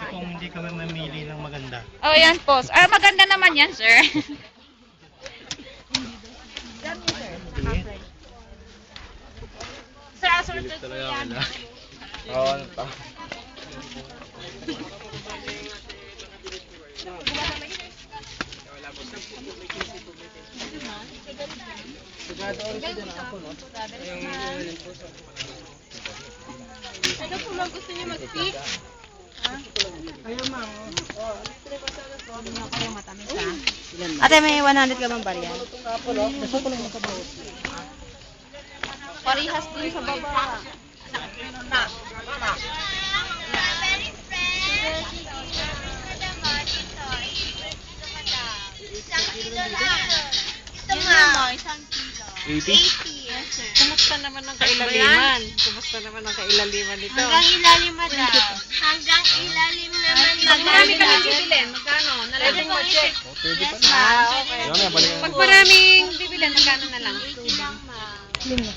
Kung hindi kami mamili ng maganda. Oh, yan po. Ah, maganda naman yan, sir. Sir, assorted po yan. Oo, Ano po lang gusto niyo mag-pick? Ate, may 100 ka bang barya? Parihas din sa baba. Isang kilo lang. Ito nga. Isang kilo. 80? Yes, sir. Kumusta naman ang kailaliman? Kumusta naman ang kailaliman nito? Hanggang ilalim, madam. Hanggang ilalim naman. Pag marami ka nang bibilin, magkano? Nalagyan mo check. Pwede pa Yes, ma'am. Mamaya, balikan Pag maraming bibilin, magkano na lang? 80 lang, ma'am.